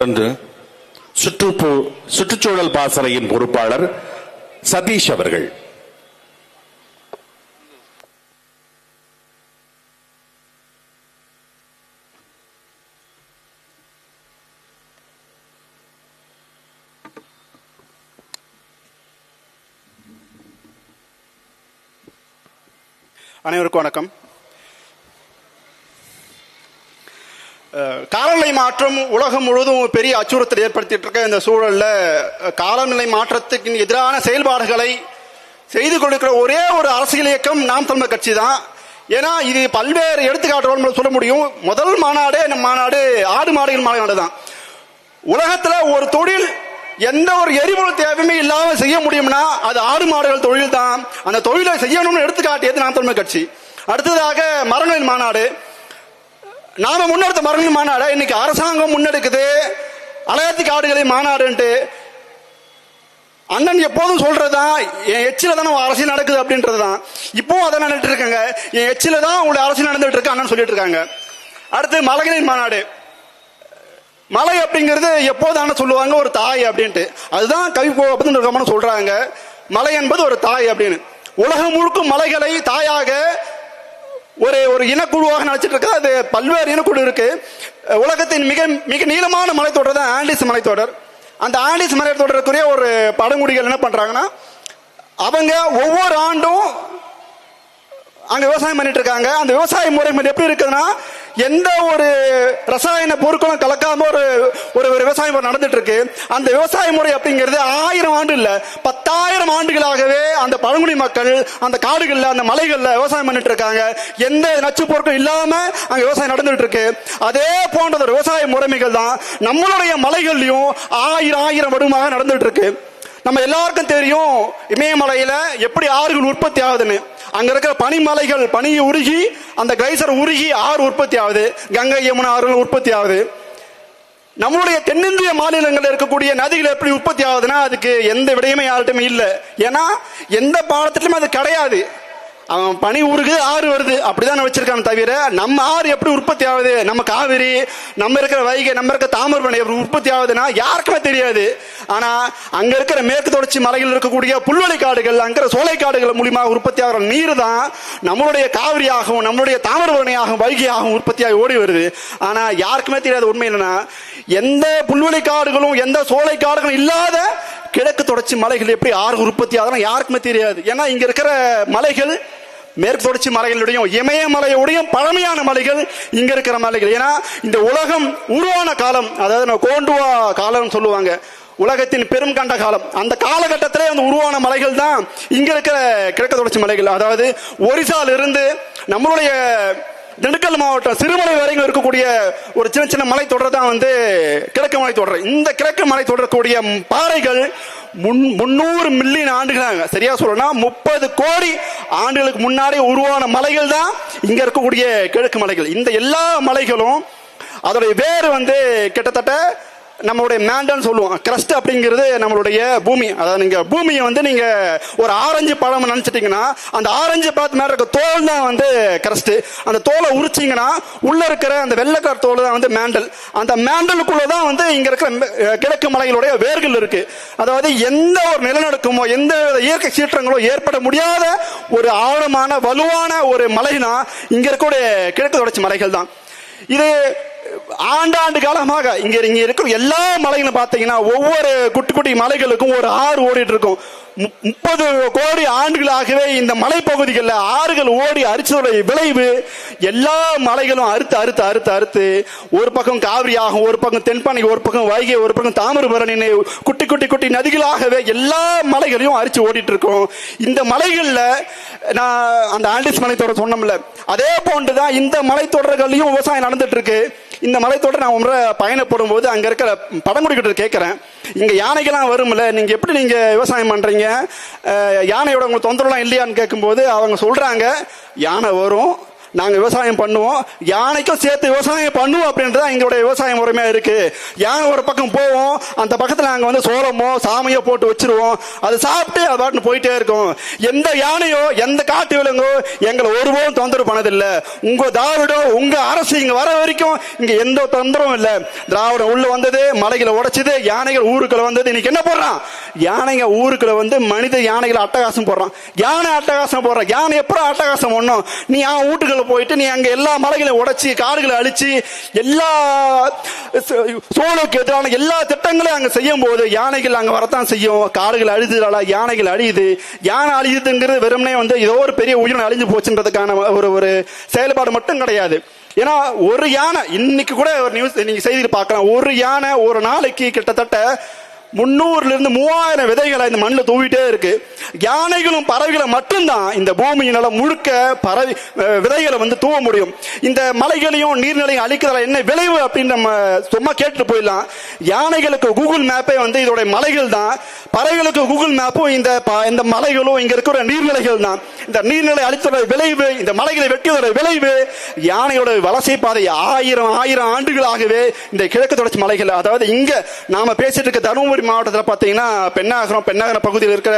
தொடர்ந்து சுற்றுச்சூழல் பாசறையின் பொறுப்பாளர் சதீஷ் அவர்கள். அனைவருக்கும் வணக்கம். காலநிலை மாற்றம் உலகம் முழுவதும் பெரிய அச்சுறுத்தல் ஏற்படுத்திட்டு இருக்க இந்த சூழல்ல காலநிலை மாற்றத்துக்கு எதிரான செயல்பாடுகளை செய்து கொடுக்கிற ஒரே ஒரு அரசியல் இயக்கம் நாம் தமிழர் கட்சி தான். ஏன்னா இது பல்வேறு எடுத்துக்காட்டுகள் சொல்ல முடியும். முதல் மாநாடு ஆடு மாடுகள் மாநாடு தான். உலகத்துல ஒரு தொழில் எந்த ஒரு எரிபொருள் தேவையுமே இல்லாம செய்ய முடியும்னா அது ஆடு மாடுகள் தொழில் தான். அந்த தொழிலை செய்யணும்னு எடுத்துக்காட்டியது நாம் தமிழர் கட்சி. அடுத்ததாக மரங்களின் மாநாடு. நாம முன்னெடுத்த மரங்களின் மாநாடு இன்னைக்கு அரசாங்கம் முன்னெடுக்குது. அலையாத்தி காடுகளை மாநாடுன்ட்டு அண்ணன் எப்போதும் சொல்றதுதான், என் எச்சில தானே அரசியல் நடக்குது அப்படின்றதுதான். இப்போ அதை நடந்துட்டு இருக்காங்க. என் எச்சில தான் உங்களுடைய அரசியல் நடந்துட்டு இருக்கு அண்ணன் சொல்லிட்டு இருக்காங்க. அடுத்து மலைகளின் மாநாடு. மலை அப்படிங்கிறது எப்போதான சொல்லுவாங்க ஒரு தாய் அப்படின்ட்டு. அதுதான் கவி அப்படின்னு சொல்றாங்க. மலை என்பது ஒரு தாய் அப்படின்னு. உலகம் முழுக்க மலைகளை தாயாக ஒரு இனக்குழுவாக நினைச்சிட்டு இருக்கு. அது பல்வேறு இனக்குழு இருக்கு. உலகத்தின் மிக மிக நீளமான மலைத்தொடர் தான் ஆண்டிஸ் மலைத்தொடர். அந்த ஆண்டிஸ் மலைத்தொடருக்குரிய ஒரு பழங்குடிகள் என்ன பண்றாங்கன்னா, அவங்க ஒவ்வொரு ஆண்டும் அங்க விவசாயம் பண்ணிட்டு இருக்காங்க. அந்த விவசாய முறை எப்படி இருக்குதுன்னா, எந்த ஒரு ரசாயன பொருட்களும் கலக்காம ஒரு விவசாய முறை நடந்துட்டு இருக்கு. அந்த விவசாய முறை அப்படிங்கிறது 1000 ஆண்டு இல்ல 10,000 ஆண்டுகளாகவே அந்த பழங்குடி மக்கள் அந்த காடுகள்ல அந்த மலைகள்ல விவசாயம் பண்ணிட்டு இருக்காங்க. எந்த நச்சு பொருட்களும் இல்லாம அங்க விவசாயம் நடந்துட்டு இருக்கு. அதே போன்ற விவசாய முறைமைகள் தான் நம்மளுடைய மலைகள்லயும் 1000 வருடமாக நடந்துட்டு இருக்கு. நம்ம எல்லாருக்கும் தெரியும் இமயமலையில எப்படி ஆறுகள் உற்பத்தி ஆகுதுன்னு. அங்க இருக்கிற பனிமலைகள் பனியை உருகி அந்த கிளைசர் உருகி ஆறு உற்பத்தி ஆகுது. கங்கை யமுனா ஆறுகள் உற்பத்தி ஆகுது. நம்மளுடைய தென்னிந்திய மாநிலங்களில் இருக்கக்கூடிய நதிகள் எப்படி உற்பத்தி ஆகுதுன்னா அதுக்கு எந்த விடயமே யார்கிட்டயுமே இல்லை. ஏன்னா எந்த பாடத்திலுமே அது கிடையாது. அவன் பனி உருகுது ஆறு வருது அப்படிதான் வச்சிருக்காங்க. தவிர நம்ம ஆறு எப்படி உற்பத்தி ஆகுது, நம்ம காவிரி, நம்ம இருக்கிற வைகை, நம்ம இருக்கிற தாமிரபரணி எப்படி உற்பத்தி ஆகுதுன்னா யாருக்குமே தெரியாது. ஆனா அங்க இருக்கிற மேற்கு தொடர்ச்சி மலைகள் இருக்கக்கூடிய புல்வெளி காடுகள், அங்க சோலை காடுகள் மூலியமாக உற்பத்தி ஆகிற நீர் தான் நம்மளுடைய காவிரியாகவும் நம்மளுடைய தாமிரபரணியாகவும் வைகையாகவும் உற்பத்தியாகி ஓடி வருது. ஆனா யாருக்குமே தெரியாது உண்மை என்னன்னா, எந்த புல்வெளி காடுகளும் எந்த சோலை காடுகளும் இல்லாத கிழக்கு தொடர்ச்சி மலைகள் எப்படி ஆறு உற்பத்தி ஆகுதுன்னா யாருக்குமே தெரியாது. ஏன்னா இங்க இருக்கிற மலைகள் மேற்கு தொடர்ச்சி மலைகளுடையும் இமயமலையுடையும் பழமையான மலைகள் இங்க இருக்கிற மலைகள். ஏன்னா இந்த உலகம் உருவான காலம், அதாவது கோண்டுவா காலம் சொல்லுவாங்க, உலகத்தின் பெரும் கண்ட காலம். அந்த காலகட்டத்திலே அந்த உருவான மலைகள் தான் இங்க இருக்கிற கிழக்கு தொடர்ச்சி மலைகள். அதாவது ஒரிசால இருந்து நம்மளுடைய திண்டுக்கல் மாவட்டம் சிறுமலை வரைக்கும் இருக்கக்கூடிய ஒரு சின்ன சின்ன மலை தொடர் தான் கிழக்கு மலை தொடர். இந்த கிழக்கு மலை தொடரக்கூடிய பாறைகள் 300 மில்லியன் ஆண்டுகளாக, சரியா சொல்லணும் 30 கோடி ஆண்டுகளுக்கு முன்னாடி உருவான மலைகள் தான் இங்க இருக்கக்கூடிய கிழக்கு மலைகள். இந்த எல்லா மலைகளும் அதோடைய வேறு கிட்டத்தட்ட நம்மளுடைய மேண்டன் சொல்லுவோம். கிரஸ்ட் அப்படிங்கிறது நம்மளுடைய பூமி. அதாவது நீங்க பூமியை நீங்க ஒரு ஆரஞ்சு பழம் நினைச்சிட்டீங்கன்னா அந்த ஆரஞ்சு பழத்து மேல இருக்க தோல் தான் கிரஸ்ட். அந்த தோலை உரிச்சிங்கன்னா உள்ள இருக்கிற அந்த வெள்ளை கலர் தோல் தான் மேண்டல். அந்த மேண்டலுக்குள்ளதான் இங்க இருக்கிற கிழக்கு மலைகளுடைய வேர்கள் இருக்கு. அதாவது எந்த ஒரு நிலநடுக்கமோ எந்த இயற்கை சீற்றங்களோ ஏற்பட முடியாத ஒரு ஆழமான வலுவான ஒரு மலைனா இங்க இருக்கக்கூடிய கிழக்கு தொடர்ச்சி மலைகள் தான். இது ஆண்டாண்டு காலமாக இங்க இருக்கிற எல்லா மலைகளும் பாத்தீங்கன்னா ஒவ்வொரு குட்டி குட்டி மலைகளுக்கும் ஒரு ஆறு ஓடிட்டு இருக்கும். 30 கோடி ஆண்டுகளாகவே இந்த மலைப்பகுதிகளில் ஆறுகள் ஓடி அரிச்சதுடைய விளைவு எல்லா மலைகளும் அறுத்து அறுத்து அறுத்து அறுத்து ஒரு பக்கம் காவிரியாகும், ஒரு பக்கம் தென்பனை, ஒரு பக்கம் வைகை, ஒரு பக்கம் தாமிரபரணி, குட்டி குட்டி குட்டி நதிகளாகவே எல்லா மலைகளையும் அரிச்சு ஓடிட்டு இருக்கும். இந்த மலைகள்ல நான் அந்த ஆண்டிஸ் மலைத்தொடர் சொன்னோம்ல, அதே போன்றுதான் இந்த மலைத்தொடர்களையும் விவசாயம் நடந்துட்டு இருக்கு. இந்த மலைத்தொடர் நான் ஒரு பயணப்படும் போது அங்க இருக்கிற பழங்குடிகிட்ட கேட்கிறேன், இங்க யானைகள்லாம் வரும்ல, நீங்க எப்படி நீங்க விவசாயம் பண்றீங்க, யானையோட உங்களுக்கு தொந்தரவுலாம் இல்லையான்னு கேட்கும்போது அவங்க சொல்றாங்க, யானை வரும், நாங்க விவசாயம் பண்ணுவோம், யானைக்கும் சேர்த்து விவசாயம் பண்ணுவோம் அப்படின்றது எங்களுடைய விவசாய முறைமையா இருக்கு. யானை ஒரு பக்கம் போவோம், அந்த பக்கத்துல நாங்க வந்து சோளமோ சாமையோ போட்டு வச்சிருவோம், அது சாப்பிட்டு அது பாட்டு போயிட்டே இருக்கும். எந்த யானையோ எந்த காட்டு விலங்கோ எங்களை ஒருபோதும் தொந்தரவு பண்ணதில்லை. உங்க திராவிடம் உங்க அரசு இங்க வர வரைக்கும் இங்க எந்த தொந்தரவும் இல்லை. திராவிடம் உள்ள வந்தது, மலைகளை உடைச்சது, யானைகள் ஊருக்குள்ள வந்தது. இன்னைக்கு என்ன போடுறான்? யானைங்க ஊருக்குள்ள வந்து மனித யானைகளை அட்டகாசம் போடுறான். யானை அட்டகாசம் போடுறான். யானை எப்பறம் அட்டகாசம் ஒண்ணும்? நீ வீட்டுக்குள்ள போயிட்டு நீ அங்க எல்லா மலைகளையும் உடைச்சி காடுகளை அழிச்சு எல்லா சோழுக்கு எதிரான எல்லா திட்டங்களையும் அங்க செய்யும் போது யானைகள் அங்க வரத்தான் செய்யும். காடுகள் அழிதுனால யானைகள் அழியுது. யானை அழியுதுங்கிறது வெறுமனே வந்து ஏதோ ஒரு பெரிய உயிரினம் அழிஞ்சு போச்சுன்றதுக்கான ஒரு செயல்பாடு மட்டும் கிடையாது. ஏன்னா ஒரு யானை இன்னைக்கு கூட ஒரு நியூஸ் நீங்க செய்தியில் பார்க்கலாம், ஒரு யானை ஒரு நாளைக்கு கிட்டத்தட்ட 300 இருந்து 3000 விதைகளை இந்த மண்ணில் தூவிட்டே இருக்கு. யானைகளும் பறவைகளும் மட்டும்தான் இந்த பூமியினால முழுக்க பறவை விதைகளை வந்து தூவ முடியும். இந்த மலைகளையும் நீர்நிலையும் அழிக்கிறதால என்ன விளைவு அப்படின்னு நம்ம சும்மா கேட்டுட்டு போயிடலாம். யானைகளுக்கு கூகுள் மேப்பே வந்து இதோட மலைகள் தான், பறவைகளுக்கு கூகுள் மேப்பும் இந்த மலைகளும் இங்க இருக்கிற நீர்நிலைகள் தான். இந்த நீர்நிலை அழித்தோட விளைவு, இந்த மலைகளை வெட்டியதோட விளைவு, யானையோட வலசை பாதை ஆயிரம் ஆண்டுகளாகவே இந்த கிழக்கு தொடர்ச்சி மலைகள், அதாவது இங்க நாம பேசிட்டு இருக்க தருமபுரி மாவட்டத்தில் பாத்தீங்கன்னா பெண்ணாகரம் பகுதியில் இருக்கிற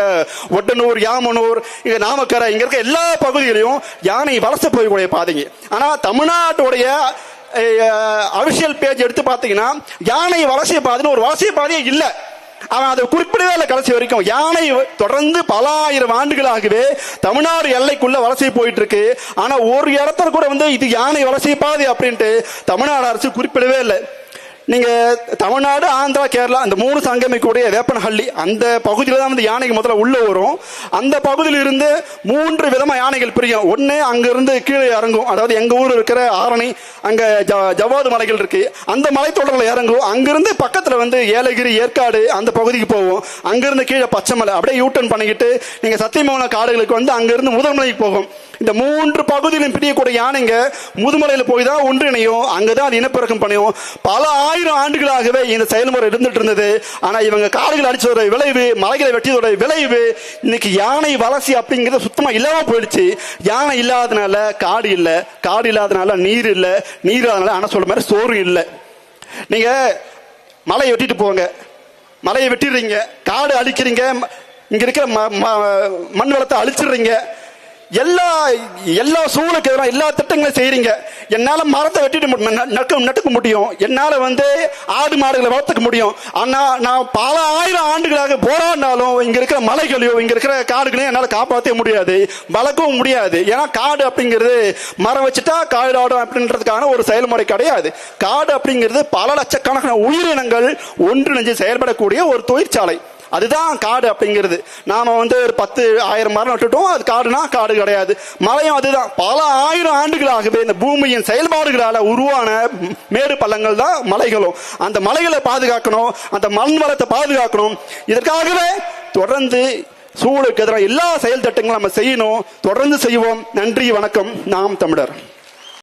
ஒட்டனூர், யாமனூர், இங்க நாமக்கரை, இங்க இருக்க எல்லா பகுதிகளையும் யானை வலசை போயக்கூடிய பாதைங்க. ஆனா தமிழ்நாட்டுடைய அபிஷியல் பேஜ் எடுத்து பாத்தீங்கன்னா யானை வலசை பாதைன்னு ஒரு வலசை பாதையே இல்ல. அவன் அதை குறிப்பிடவே இல்லை கடைசி வரைக்கும். யானை தொடர்ந்து பல ஆயிரம் ஆண்டுகளாகவே தமிழ்நாடு எல்லைக்குள்ள வலசை போயிட்டு இருக்கு. ஆனா ஒரு இடத்துல கூட வந்து இது யானை வலசை பாதை அப்படின்ட்டு தமிழ்நாடு அரசு குறிப்பிடவே இல்லை. நீங்க தமிழ்நாடு, ஆந்திரா, கேரளா அந்த 3 சங்கமிக்கூடிய வேப்பனஹள்ளி அந்த பகுதியில தான் வந்து யானைக்கு முதல்ல உள்ள வரும். அந்த பகுதியில் இருந்து 3 விதமா யானைகள் பிரியும். ஒன்னு அங்க இருந்து கீழே இறங்கும், அதாவது எங்க ஊர் இருக்கிற ஆரணி, அங்க ஜவ்வாது மலைகள் இருக்கு, அந்த மலைத்தொடர்ல இறங்கும். அங்கிருந்து பக்கத்துல வந்து ஏலகிரி, ஏற்காடு அந்த பகுதிக்கு போகும். அங்கிருந்து கீழே பச்சைமலை அப்படியே யூட்டர்ன் பண்ணிக்கிட்டு நீங்க சத்தியமங்கலம் காடுகளுக்கு வந்து அங்கிருந்து முதல்மலைக்கு போகும். இந்த 3 பகுதியிலும் பிரியக்கூடிய யானைங்க முதுமலையில போய் தான் ஒன்றிணையும், அங்கதான் அது இனப்பெருக்கம் பண்ணியும். பல ஆயிரம் ஆண்டுகளாகவே இந்த செயல்முறை இருந்துட்டு இருந்தது. ஆனா இவங்க காடுகள் அடிச்சதோட விளைவு, மலைகளை வெட்டியதோட விளைவு, இன்னைக்கு யானை வலசை அப்படிங்கிறது சுத்தமா இல்லாம போயிடுச்சு. யானை இல்லாதனால காடு இல்ல, காடு இல்லாதனால நீர் இல்ல, நீர் இல்லாதனால ஆனா சொல்ற மாதிரி சோறு இல்ல. நீங்க மலையை வெட்டிட்டு போங்க, மலையை வெட்டிடுறீங்க, காடு அழிக்கிறீங்க, இங்க இருக்கிற மண் வளத்தை அழிச்சிடுறீங்க, எல்லா சூழலுக்கு எதிராக எல்லா திட்டங்களும் செய்யறீங்க. என்னால மரத்தை வெட்டிட்டு நட்டுக்க முடியும், என்னால வந்து ஆடு மாடுகளை வளர்த்துக்க முடியும். ஆனா நான் பல ஆயிரம் ஆண்டுகளாக போராடினாலும் இங்க இருக்கிற மலைகளையும் இங்க இருக்கிற காடுகளையும் என்னால காப்பாற்ற முடியாது, வளர்க்கவும் முடியாது. ஏன்னா காடு அப்படிங்கிறது மரம் வச்சுட்டா காடு ஆடும் அப்படின்றதுக்கான ஒரு செயல்முறை கிடையாது. காடு அப்படிங்கிறது பல லட்சக்கணக்கான உயிரினங்கள் ஒன்றிணைஞ்சு செயல்படக்கூடிய ஒரு தொழிற்சாலை. அதுதான் காடு அப்படிங்கிறது. நாம வந்து ஒரு 10,000 மரம் நட்டுட்டோம், அது காடுனா காடு கிடையாது. மலையும் அதுதான். பல ஆயிரம் ஆண்டுகளாகவே இந்த பூமியின் செயல்பாடுகளால உருவான மேடு பள்ளங்கள் தான் மலைகளும். அந்த மலைகளை பாதுகாக்கணும், அந்த மண் வளத்தை பாதுகாக்கணும். இதற்காகவே தொடர்ந்து சூழலுக்கு எதிராக எல்லா செயல் திட்டங்களும் நம்ம செய்யணும், தொடர்ந்து செய்வோம். நன்றி, வணக்கம். நாம் தமிழர்.